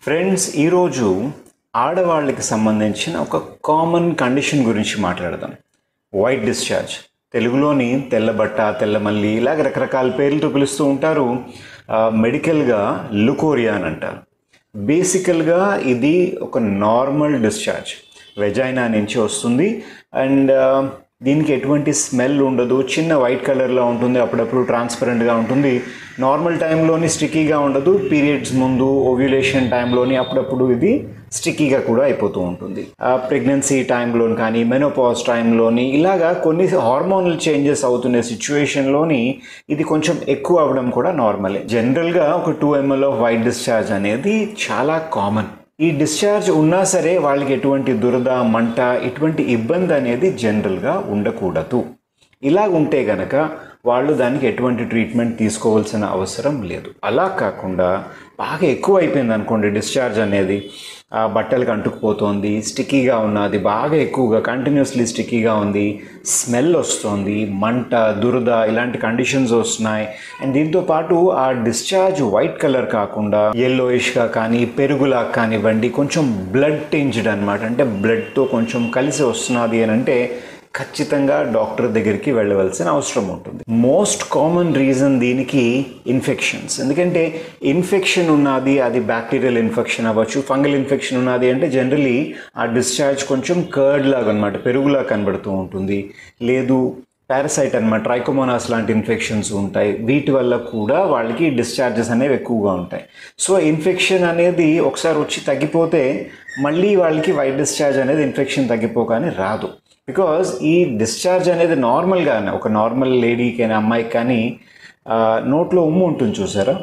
Friends, ఈరోజు ఆడవాళ్ళకి సంబంధించిన ఒక కామన్ కండిషన్ గురించి మాట్లాడదాం. వైట్ డిశ్చార్జ్, తెలుగులోని తెల్లబట్ట, తెల్లమల్లి, ఇలాగ రకరకాల పేర్లతో పిలుస్తూ ఉంటారు. మెడికల్గా లుకోరియా అని అంటారు. బేసికల్గా ఇది ఒక నార్మల్ డిశ్చార్జ్, వెజైనా నుంచి వస్తుంది. అండ్ దీనికి ఎటువంటి స్మెల్ ఉండదు, చిన్న వైట్ కలర్లో ఉంటుంది, అప్పుడప్పుడు ట్రాన్స్పరెంట్గా ఉంటుంది. నార్మల్ టైంలోని స్టిక్కీగా ఉండదు, పీరియడ్స్ ముందు ఓవ్యులేషన్ టైంలోని అప్పుడప్పుడు ఇది స్టిక్కీగా కూడా అయిపోతూ ఉంటుంది. ప్రెగ్నెన్సీ టైంలోని కానీ మెనోపాజ్ టైంలోని ఇలాగా కొన్ని హార్మోనల్ చేంజెస్ అవుతున్న సిచ్యువేషన్లోని ఇది కొంచెం ఎక్కువ అవ్వడం కూడా నార్మలే. జనరల్గా ఒక 2 ml ఆఫ్ వైట్ డిశ్చార్జ్ అనేది చాలా కామన్. ఈ డిశ్చార్జ్ ఉన్నా సరే వాళ్ళకి ఎటువంటి దురద, మంట, ఇటువంటి ఇబ్బంది అనేది జనరల్గా ఉండకూడదు. ఇలా ఉంటే గనక వాళ్ళు దానికి ఎటువంటి ట్రీట్మెంట్ తీసుకోవాల్సిన అవసరం లేదు. అలా కాకుండా బాగా ఎక్కువ అయిపోయింది అనుకోండి, డిశ్చార్జ్ అనేది బట్టలకు అంటుకుపోతుంది, స్టిక్కీగా ఉన్నది, బాగా ఎక్కువగా కంటిన్యూస్లీ స్టిక్కీగా ఉంది, స్మెల్ వస్తుంది, మంట, దురద, ఇలాంటి కండిషన్స్ వస్తున్నాయి. అండ్ దీంతోపాటు ఆ డిశ్చార్జ్ వైట్ కలర్ కాకుండా ఎల్లోయిష్గా కానీ పెరుగులా కానివ్వండి, కొంచెం బ్లడ్ టింజ్డ్ అనమాట, అంటే బ్లడ్తో కొంచెం కలిసి వస్తున్నది అని అంటే ఖచ్చితంగా డాక్టర్ దగ్గరికి వెళ్ళవలసిన అవసరం ఉంటుంది. మోస్ట్ కామన్ రీజన్ దీనికి ఇన్ఫెక్షన్స్. ఎందుకంటే ఇన్ఫెక్షన్ ఉన్నది, అది బ్యాక్టీరియల్ ఇన్ఫెక్షన్ అవ్వచ్చు, ఫంగల్ ఇన్ఫెక్షన్ ఉన్నది అంటే జనరలీ ఆ డిశ్చార్జ్ కొంచెం కర్డ్ లాగా అనమాట, పెరుగులా కనబడుతూ ఉంటుంది. లేదు పారాసైట్ అనమాట, ట్రైకోమోనాస్ లాంటి ఇన్ఫెక్షన్స్ ఉంటాయి. వీటి వల్ల కూడా వాళ్ళకి డిశ్చార్జెస్ అనేవి ఎక్కువగా ఉంటాయి. సో ఇన్ఫెక్షన్ అనేది ఒకసారి వచ్చి తగ్గిపోతే మళ్ళీ వాళ్ళకి వైట్ డిశ్చార్జ్ అనేది ఇన్ఫెక్షన్ తగ్గిపోగానే రాదు. బికాజ్ ఈ డిశ్చార్జ్ అనేది నార్మల్గానే ఒక నార్మల్ లేడీకి కానీ అమ్మాయికి కానీ నోట్లో ఉమ్ము ఉంటుంది చూసారా,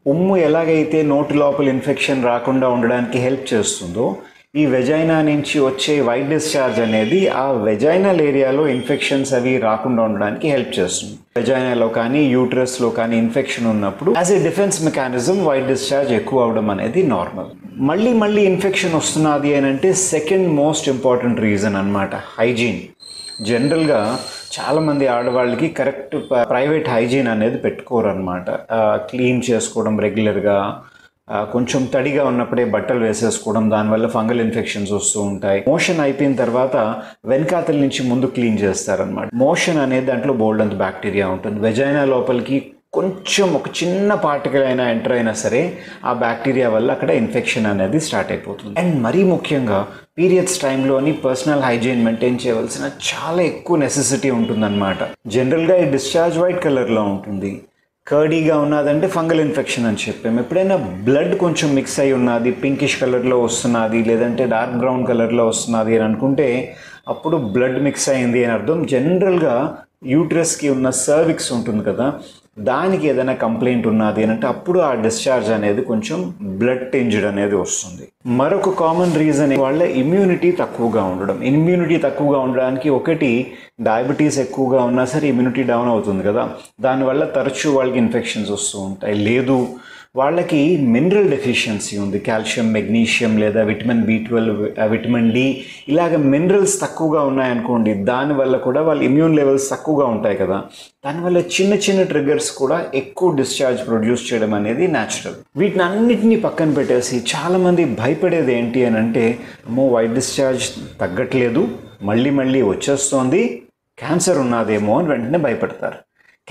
ఉమ్ము ఎలాగైతే నోటి లోపల ఇన్ఫెక్షన్ రాకుండా ఉండడానికి హెల్ప్ చేస్తుందో, ఈ వెజైనా నుంచి వచ్చే వైట్ డిశ్చార్జ్ అనేది ఆ వెజైనల్ ఏరియాలో ఇన్ఫెక్షన్స్ అవి రాకుండా ఉండడానికి హెల్ప్ చేస్తుంది. వెజైనాలో కానీ యూట్రస్లో కానీ ఇన్ఫెక్షన్ ఉన్నప్పుడు as a defence mechanism white discharge ఎక్కువ అవడం అనేది నార్మల్. మళ్ళీ ఇన్ఫెక్షన్ వస్తున్నది అని అంటే సెకండ్ మోస్ట్ ఇంపార్టెంట్ రీజన్ అనమాట, హైజీన్. జనరల్గా చాలామంది ఆడవాళ్ళకి కరెక్ట్ ప్రైవేట్ హైజీన్ అనేది పెట్టుకోరు అనమాట. క్లీన్ చేసుకోవడం రెగ్యులర్గా, కొంచెం తడిగా ఉన్నప్పుడే బట్టలు వేసేసుకోవడం, దానివల్ల ఫంగల్ ఇన్ఫెక్షన్స్ వస్తూ ఉంటాయి. మోషన్ అయిపోయిన తర్వాత వెనకాతల నుంచి ముందు క్లీన్ చేస్తారనమాట. మోషన్ అనేది దాంట్లో బోల్డ్ అంత బ్యాక్టీరియా ఉంటుంది. వెజైనా లోపలికి కొంచెం ఒక చిన్న పార్టికల్ అయినా ఎంటర్ అయినా సరే ఆ బ్యాక్టీరియా వల్ల అక్కడ ఇన్ఫెక్షన్ అనేది స్టార్ట్ అయిపోతుంది. అండ్ మరీ ముఖ్యంగా పీరియడ్స్ టైంలోని పర్సనల్ హైజీన్ మెయింటైన్ చేయవలసిన చాలా ఎక్కువ నెసెసిటీ ఉంటుందన్నమాట. జనరల్గా ఈ డిశ్చార్జ్ వైట్ కలర్లో ఉంటుంది, కర్డీగా ఉన్నదంటే ఫంగల్ ఇన్ఫెక్షన్ అని చెప్పాము. ఎప్పుడైనా బ్లడ్ కొంచెం మిక్స్ అయి ఉన్నది, పింకిష్ కలర్లో వస్తున్నది, లేదంటే డార్క్ బ్రౌన్ కలర్లో వస్తున్నది అని అనుకుంటే అప్పుడు బ్లడ్ మిక్స్ అయింది అని అర్థం. జనరల్గా యూట్రస్కి ఉన్న సర్విక్స్ ఉంటుంది కదా, దానికి ఏదైనా కంప్లైంట్ ఉన్నది అని అంటే అప్పుడు ఆ డిశ్చార్జ్ అనేది కొంచెం బ్లడ్ టింజ్డ్ అనేది వస్తుంది. మరొక కామన్ రీజన్ వాళ్ళ ఇమ్యూనిటీ తక్కువగా ఉండడం. ఇమ్యూనిటీ తక్కువగా ఉండడానికి ఒకటి, డయాబెటీస్ ఎక్కువగా ఉన్నా సరే ఇమ్యూనిటీ డౌన్ అవుతుంది కదా, దానివల్ల తరచూ వాళ్ళకి ఇన్ఫెక్షన్స్ వస్తూ ఉంటాయి. లేదు వాళ్ళకి మినరల్ డెఫిషియన్సీ ఉంది, కాల్షియం, మెగ్నీషియం లేదా విటమిన్ B12, విటమిన్ D, ఇలాగ మినరల్స్ తక్కువగా ఉన్నాయనుకోండి, దానివల్ల కూడా వాళ్ళ ఇమ్యూన్ లెవెల్స్ తక్కువగా ఉంటాయి కదా, దానివల్ల చిన్న ట్రిగర్స్ కూడా ఎక్కువ డిశ్చార్జ్ ప్రొడ్యూస్ చేయడం అనేది న్యాచురల్. వీటిని అన్నిటినీ పక్కన పెట్టేసి చాలామంది భయపడేది ఏంటి అని అంటే, అమ్మో వైట్ డిశ్చార్జ్ తగ్గట్లేదు, మళ్ళీ వచ్చేస్తోంది, క్యాన్సర్ ఉన్నదేమో అని వెంటనే భయపడతారు.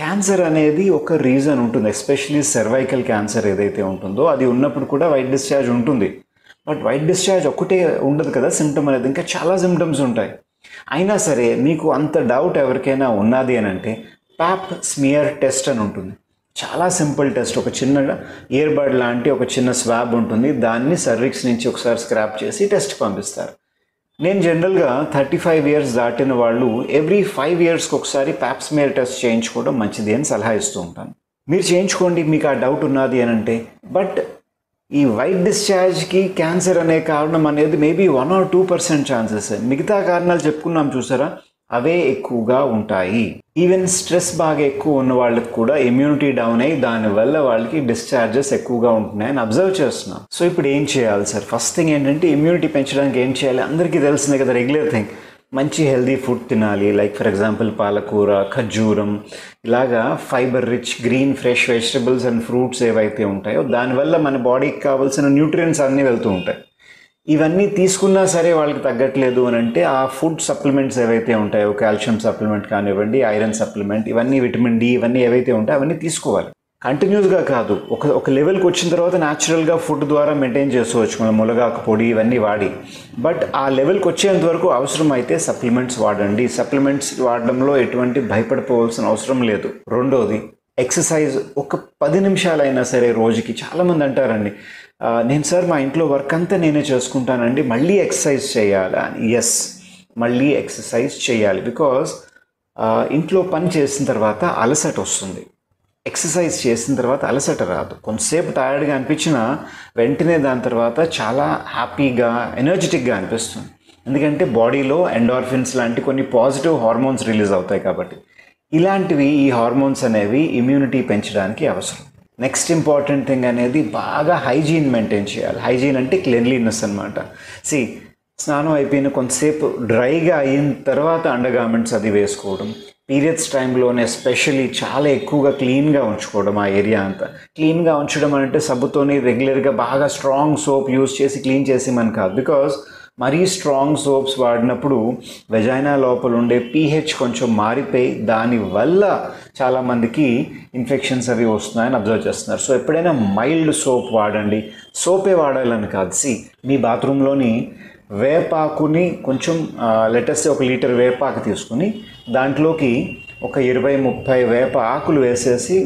క్యాన్సర్ అనేది ఒక రీజన్ ఉంటుంది, ఎస్పెషలీ సర్వైకల్ క్యాన్సర్ ఏదైతే ఉంటుందో అది ఉన్నప్పుడు కూడా వైట్ డిశ్చార్జ్ ఉంటుంది. బట్ వైట్ డిశ్చార్జ్ ఒక్కటే ఉండదు కదా సిమ్టమ్ అనేది, ఇంకా చాలా సిమ్టమ్స్ ఉంటాయి. అయినా సరే మీకు అంత డౌట్ ఎవరికైనా ఉన్నది అని అంటే ప్యాప్ స్మియర్ టెస్ట్ అని ఉంటుంది. చాలా సింపుల్ టెస్ట్, ఒక చిన్న ఇయర్బడ్ లాంటి ఒక చిన్న స్వాబ్ ఉంటుంది, దాన్ని సర్విక్స్ నుంచి ఒకసారి స్క్రాప్ చేసి టెస్ట్ పంపిస్తారు. నేను జనరల్గా 35 years దాటిన వాళ్ళు ఎవ్రీ 5 yearsకి ఒకసారి ప్యాప్ స్మియర్ టెస్ట్ చేయించుకోవడం మంచిది అని సలహా ఇస్తూ ఉంటాను. మీరు చేయించుకోండి మీకు ఆ డౌట్ ఉన్నది అని అంటే. బట్ ఈ వైట్ డిశ్చార్జ్కి క్యాన్సర్ అనే కారణం అనేది మేబీ 1 or 2% ఛాన్సెస్. మిగతా కారణాలు చెప్పుకున్నాం చూసారా, అవే ఎక్కువగా ఉంటాయి. ఈవెన్ స్ట్రెస్ బాగా ఎక్కువ ఉన్న వాళ్ళకి కూడా ఇమ్యూనిటీ డౌన్ అయ్యి దానివల్ల వాళ్ళకి డిశ్చార్జెస్ ఎక్కువగా ఉంటున్నాయని అబ్జర్వ్ చేస్తున్నాం. సో ఇప్పుడు ఏం చేయాలి సార్? ఫస్ట్ థింగ్ ఏంటంటే ఇమ్యూనిటీ పెంచడానికి ఏం చేయాలి? అందరికీ తెలిసిందే కదా, రెగ్యులర్ థింగ్, మంచి హెల్దీ ఫుడ్ తినాలి. లైక్ ఫర్ ఎగ్జాంపుల్ పాలకూర, ఖర్జూరం, ఇలాగా fibre rich green fresh vegetables and fruits ఏవైతే ఉంటాయో దానివల్ల మన బాడీకి కావాల్సిన న్యూట్రియంట్స్ అన్నీ వెళ్తూ ఉంటాయి. ఇవన్నీ తీసుకున్నా సరే వాళ్ళకి తగ్గట్లేదు అని అంటే ఆ ఫుడ్ సప్లిమెంట్స్ ఏవైతే ఉంటాయో, కాల్షియం సప్లిమెంట్ కానివ్వండి, ఐరన్ సప్లిమెంట్, ఇవన్నీ విటమిన్ డి, ఇవన్నీ ఏవైతే ఉంటాయో అవన్నీ తీసుకోవాలి. కంటిన్యూస్గా కాదు, ఒక లెవెల్కి వచ్చిన తర్వాత న్యాచురల్గా ఫుడ్ ద్వారా మెయింటైన్ చేసుకోవచ్చు మనం మునగాకు పొడి ఇవన్నీ వాడి. బట్ ఆ లెవెల్కి వచ్చేంత వరకు అవసరం అయితే సప్లిమెంట్స్ వాడండి. సప్లిమెంట్స్ వాడడంలో ఎటువంటి భయపడిపోవాల్సిన అవసరం లేదు. రెండోది, ఎక్సర్సైజ్ ఒక 10 నిమిషాలైనా సరే రోజుకి. చాలామంది అంటారండి, నేను సార్ మా ఇంట్లో వర్క్ అంతా నేనే చేసుకుంటానండి, మళ్ళీ ఎక్సర్సైజ్ చేయాలా అని. ఎస్, మళ్ళీ ఎక్సర్సైజ్ చేయాలి. బికాజ్ ఇంట్లో పని చేసిన తర్వాత అలసట వస్తుంది, ఎక్సర్సైజ్ చేసిన తర్వాత అలసట రాదు. కొంతసేపు టైర్డ్గా అనిపించినా వెంటనే దాని తర్వాత చాలా హ్యాపీగా ఎనర్జెటిక్గా అనిపిస్తుంది. ఎందుకంటే బాడీలో ఎండార్ఫిన్స్ లాంటి కొన్ని పాజిటివ్ హార్మోన్స్ రిలీజ్ అవుతాయి కాబట్టి. ఇలాంటివి, ఈ హార్మోన్స్ అనేవి ఇమ్యూనిటీ పెంచడానికి అవసరం. నెక్స్ట్ ఇంపార్టెంట్ థింగ్ అనేది బాగా హైజీన్ మెయింటైన్ చేయాలి. హైజీన్ అంటే క్లెన్లీనెస్ అనమాట. స్నానం అయిపోయిన కొంతసేపు డ్రైగా అయిన తర్వాత అండర్గార్మెంట్స్ అది వేసుకోవడం. పీరియడ్స్ టైంలోనే ఎస్పెషల్లీ చాలా ఎక్కువగా క్లీన్గా ఉంచుకోవడం. ఆ ఏరియా అంతా క్లీన్గా ఉంచడం అంటే సబ్బుతోని రెగ్యులర్గా బాగా స్ట్రాంగ్ సోప్ యూజ్ చేసి క్లీన్ చేసేమని కాదు. బికాజ్ మరీ స్ట్రాంగ్ సోప్స్ వాడినప్పుడు వెజైనా లోపల ఉండే pH కొంచెం మారిపోయి దానివల్ల చాలామందికి ఇన్ఫెక్షన్స్ అవి వస్తున్నాయని అబ్జర్వ్ చేస్తున్నారు. సో ఎప్పుడైనా మైల్డ్ సోప్ వాడండి. సోపే వాడాలని కాదు. మీ బాత్రూంలోని వేపాకుని కొంచెం లెటెస్ట్ 1 లీటర్ వేపాకు తీసుకుని దాంట్లోకి ఒక 20-30 వేప ఆకులు వేసేసి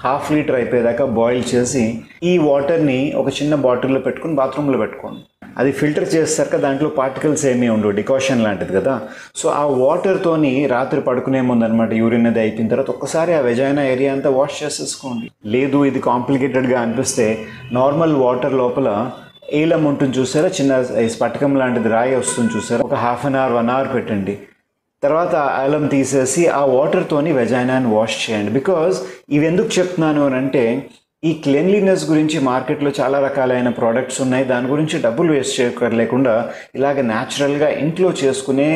1/2 లీటర్ అయిపోయేదాకా బాయిల్ చేసి ఈ వాటర్ని ఒక చిన్న బాటిల్లో పెట్టుకుని బాత్రూంలో పెట్టుకోండి. అది ఫిల్టర్ చేస్తాక దాంట్లో పార్టికల్స్ ఏమీ ఉండవు, డికాషన్ లాంటిది కదా. సో ఆ వాటర్తోని రాత్రి పడుకునే ముందు అనమాట, యూరిన్ అది అయిపోయిన తర్వాత ఒక్కసారి ఆ వెజైనా ఏరియా అంతా వాష్ చేసేసుకోండి. లేదు ఇది కాంప్లికేటెడ్గా అనిపిస్తే నార్మల్ వాటర్ లోపల ఏలం ఉంటుంది చూసారా, చిన్న స్ఫటికం లాంటిది రాయి వస్తుంది చూసారా, ఒక 1/2 అవర్ 1 అవర్ పెట్టండి. తర్వాత ఏలం తీసేసి ఆ వాటర్తోని వెజైనాని వాష్ చేయండి. బికాజ్ ఇవి ఎందుకు చెప్తున్నాను అని అంటే, ఈ క్లెన్లీనెస్ గురించి మార్కెట్లో చాలా రకాలైన ప్రోడక్ట్స్ ఉన్నాయి. దాని గురించి డబ్బులు వేస్ట్ చేయలేకుండా ఇలాగ న్యాచురల్గా ఇంట్లో చేసుకునే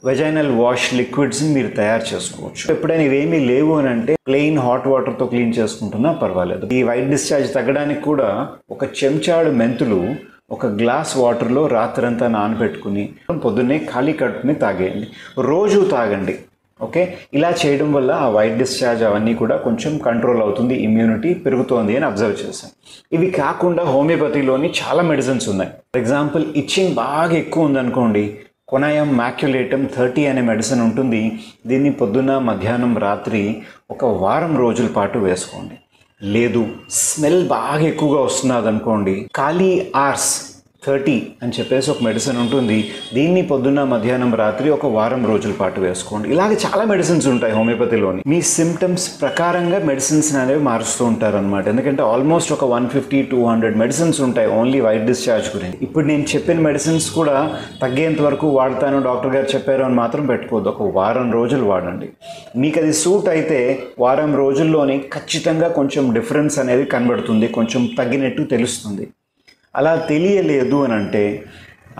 వెజైనల్ వాష్ లిక్విడ్స్ని మీరు తయారు చేసుకోవచ్చు. ఎప్పుడైనా ఇవేమీ లేవు అని అంటే ప్లెయిన్ హాట్ వాటర్తో క్లీన్ చేసుకుంటున్నా పర్వాలేదు. ఈ వైట్ డిశ్చార్జ్ తగ్గడానికి కూడా ఒక చెంచాడు మెంతులు ఒక గ్లాస్ వాటర్లో రాత్రంతా నానబెట్టుకుని పొద్దున్నే ఖాళీ కడుపుని తాగేయండి. రోజు తాగండి. ఓకే, ఇలా చేయడం వల్ల ఆ వైట్ డిశ్చార్జ్ అవన్నీ కూడా కొంచెం కంట్రోల్ అవుతుంది, ఇమ్యూనిటీ పెరుగుతోంది అని అబ్జర్వ్ చేశాం. ఇవి కాకుండా హోమియోపతిలోని చాలా మెడిసిన్స్ ఉన్నాయి. ఫర్ ఎగ్జాంపుల్, ఇచ్చింగ్ బాగా ఎక్కువ ఉందనుకోండి, కొనయం మ్యాక్యులేటమ్ 30 అనే మెడిసిన్ ఉంటుంది. దీన్ని పొద్దున్న, మధ్యాహ్నం, రాత్రి ఒక వారం రోజుల పాటు వేసుకోండి. లేదు స్మెల్ బాగా ఎక్కువగా వస్తున్నది అనుకోండి, కాలీ ఆర్స్ 30 అని చెప్పేసి ఒక మెడిసిన్ ఉంటుంది. దీన్ని పొద్దున్న, మధ్యాహ్నం, రాత్రి ఒక వారం రోజుల పాటు వేసుకోండి. ఇలాగే చాలా మెడిసిన్స్ ఉంటాయి హోమియోపతిలోని. మీ సిమ్టమ్స్ ప్రకారంగా మెడిసిన్స్ అనేవి మారుస్తూ ఉంటారు అనమాట. ఎందుకంటే ఆల్మోస్ట్ ఒక 150-200 మెడిసిన్స్ ఉంటాయి ఓన్లీ వైట్ డిశ్చార్జ్ గురించి. ఇప్పుడు నేను చెప్పిన మెడిసిన్స్ కూడా తగ్గేంత వరకు వాడతాను, డాక్టర్ గారు చెప్పారు అని మాత్రం పెట్టుకోవద్దు. ఒక వారం రోజులు వాడండి. మీకు అది సూట్ అయితే వారం రోజుల్లోనే ఖచ్చితంగా కొంచెం డిఫరెన్స్ అనేది కనబడుతుంది, కొంచెం తగ్గినట్టు తెలుస్తుంది. అలా తెలియలేదు అని అంటే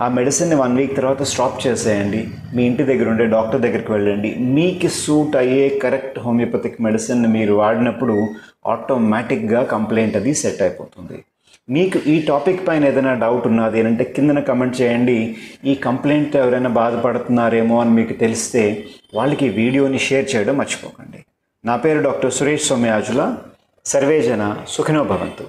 ఆ మెడిసిన్ని 1 వీక్ తర్వాత స్టాప్ చేసేయండి. మీ ఇంటి దగ్గర ఉండే డాక్టర్ దగ్గరికి వెళ్ళండి. మీకు సూట్ అయ్యే కరెక్ట్ హోమియోపతిక్ మెడిసిన్ని మీరు వాడినప్పుడు ఆటోమేటిక్గా కంప్లైంట్ అది సెట్ అయిపోతుంది. మీకు ఈ టాపిక్ పైన ఏదైనా డౌట్ ఉన్నది అంటే కిందన కమెంట్ చేయండి. ఈ కంప్లైంట్తో ఎవరైనా బాధపడుతున్నారేమో అని మీకు తెలిస్తే వాళ్ళకి వీడియోని షేర్ చేయడం మర్చిపోకండి. నా పేరు డాక్టర్ సురేష్ సోమయాజుల. సర్వేజన సుఖినో భవంతు.